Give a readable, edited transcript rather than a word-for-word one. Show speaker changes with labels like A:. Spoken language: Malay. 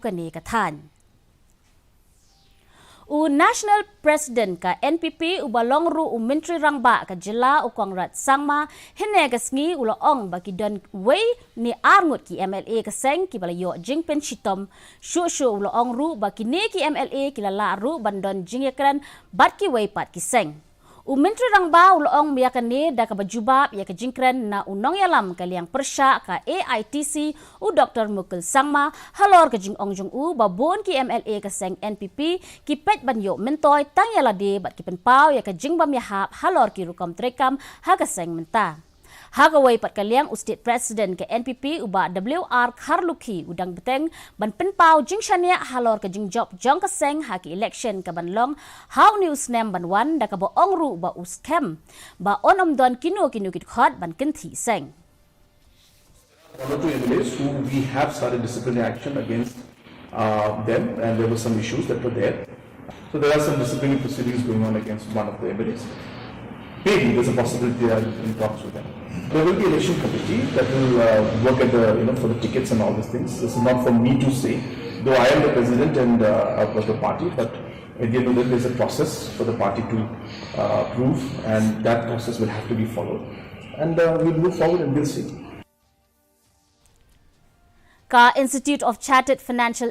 A: Katne kathan. National President ka NPP ubalong ru Menteri Rangba ka jela Kwangrat Sangma henegasngi ulaong bagi don wei ni Ngut ki MLA ka Seng ki balayo Jingpynshitom shu ulaong ru bagi ni ki MLA ki lala ru bandon jingekran bat ki wei pat ki Seng. Menteri Rangba ulaong miyakan ni da ka bajubab ya ka jingkran na unong yalam kaliang persya ka AITC Dr. Mukul Sangma halor ka jing ongjong babon ki MLA ka Seng NPP ki pet banyo mentoy tang yalade bat ki penpau ya ka jing bamyahap halor ki rukom trekam ha ka Seng menta. Hagaway pat kaliang State President ke NPP uba WR Kharluki udang beteng ban penpau jing shania halor ke jing job jong ka Seng haki election ka banlong how news nem ban wan da ka bo ongru ba uskem ba onom don kinu kit khot ban kinthi Seng.
B: One or two MLAs who we have started disciplinary action against them, and there were some issues that were there. So there are some disciplinary proceedings going on against one of the MLAs. Maybe there's a possibility that in talks with them. There will be an election committee that will work at the for the tickets and all these things. This is not for me to say, though I am the president and of the party. But at the end of the day, there's a process for the party to approve, and that process will have to be followed. And we'll move forward and we'll see.
A: Ka Institute of Chartered Financial